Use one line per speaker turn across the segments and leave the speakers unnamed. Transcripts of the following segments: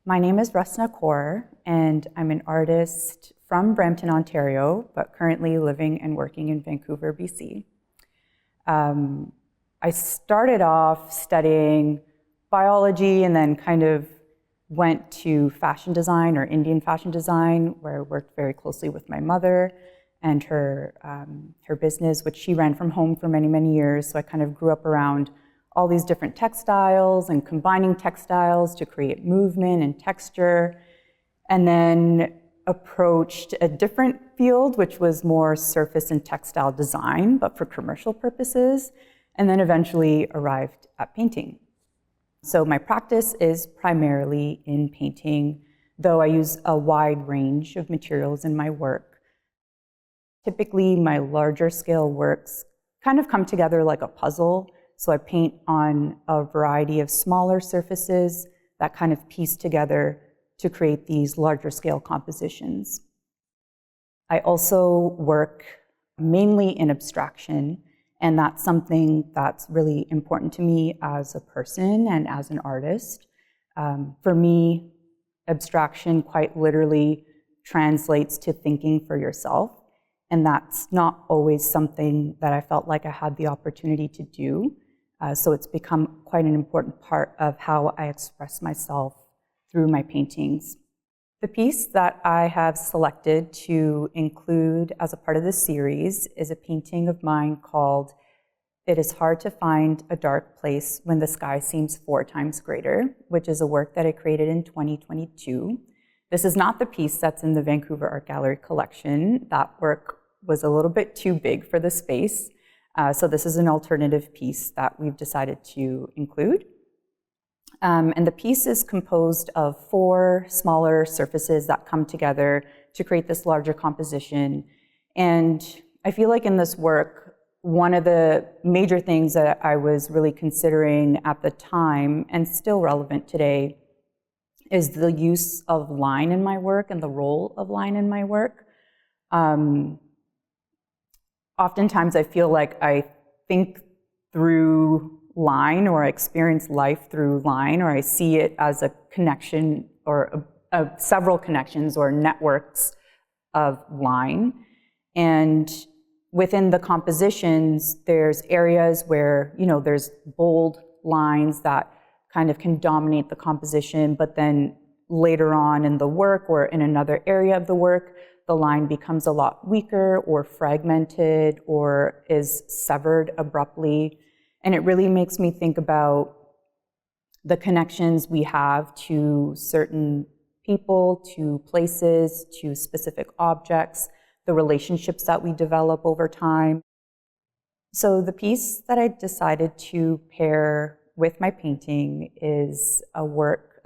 My name is Russna Kaur, and I'm an artist from Brampton, Ontario, but currently living and working in Vancouver, BC. I started off studying biology and then kind of went to fashion design or Indian fashion design, where I worked very closely with my mother and her business, which she ran from home for many, many years. So I kind of grew up around all these different textiles and combining textiles to create movement and texture, and then approached a different field, which was more surface and textile design, but for commercial purposes, and then eventually arrived at painting. So my practice is primarily in painting, though I use a wide range of materials in my work. Typically, my larger scale works kind of come together like a puzzle. So I paint on a variety of smaller surfaces that kind of piece together to create these larger scale compositions. I also work mainly in abstraction, and that's something that's really important to me as a person and as an artist. For me, abstraction quite literally translates to thinking for yourself, and that's not always something that I felt like I had the opportunity to do. So it's become quite an important part of how I express myself through my paintings. The piece that I have selected to include as a part of this series is a painting of mine called "It is Hard to Find a Dark Place When the Sky Seems 4 Times Greater," which is a work that I created in 2022. This is not the piece that's in the Vancouver Art Gallery collection. That work was a little bit too big for the space. So this is an alternative piece that we've decided to include. And the piece is composed of 4 smaller surfaces that come together to create this larger composition. And I feel like in this work, one of the major things that I was really considering at the time, and still relevant today, is the use of line in my work and the role of line in my work. Oftentimes I feel like I think through line, or I experience life through line, or I see it as a connection or several connections or networks of line. And within the compositions, there's areas where, there's bold lines that kind of can dominate the composition, but then later on in the work or in another area of the work, the line becomes a lot weaker or fragmented or is severed abruptly. And it really makes me think about the connections we have to certain people, to places, to specific objects, the relationships that we develop over time. So the piece that I decided to pair with my painting is a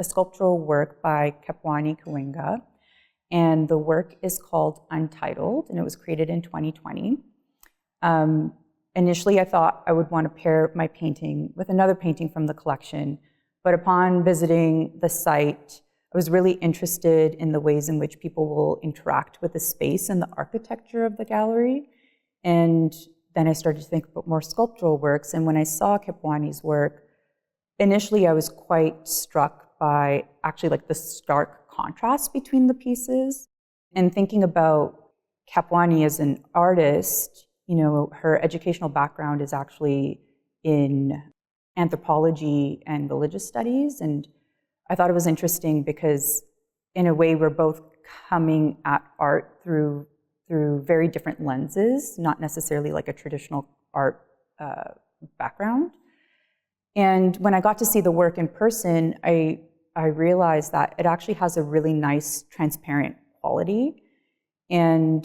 sculptural work by Kapwani Kiwanga. And the work is called Untitled, and it was created in 2020. Initially, I thought I would want to pair my painting with another painting from the collection, but upon visiting the site, I was really interested in the ways in which people will interact with the space and the architecture of the gallery. And then I started to think about more sculptural works, and when I saw Kapwani's work, initially I was quite struck by actually like the stark contrast between the pieces. And thinking about Kapwani as an artist, her educational background is actually in anthropology and religious studies. And I thought it was interesting because in a way we're both coming at art through very different lenses, not necessarily like a traditional art background. And when I got to see the work in person, I realized that it actually has a really nice transparent quality. And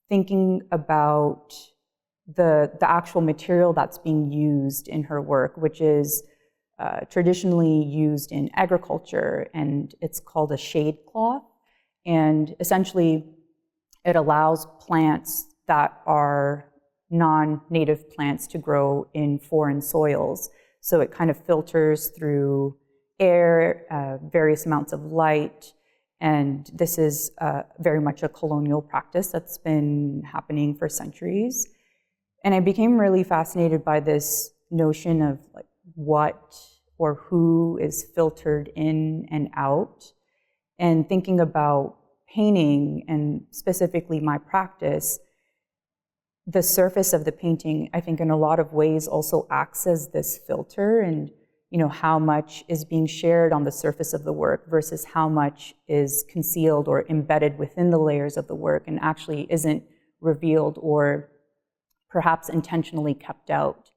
thinking about the actual material that's being used in her work, which is traditionally used in agriculture, and it's called a shade cloth. And essentially, it allows plants that are non-native plants to grow in foreign soils. So it kind of filters through air, various amounts of light, and this is very much a colonial practice that's been happening for centuries. And I became really fascinated by this notion of like what or who is filtered in and out And thinking about painting and specifically my practice, the surface of the painting, I think in a lot of ways also acts as this filter, and how much is being shared on the surface of the work versus how much is concealed or embedded within the layers of the work and actually isn't revealed or perhaps intentionally kept out.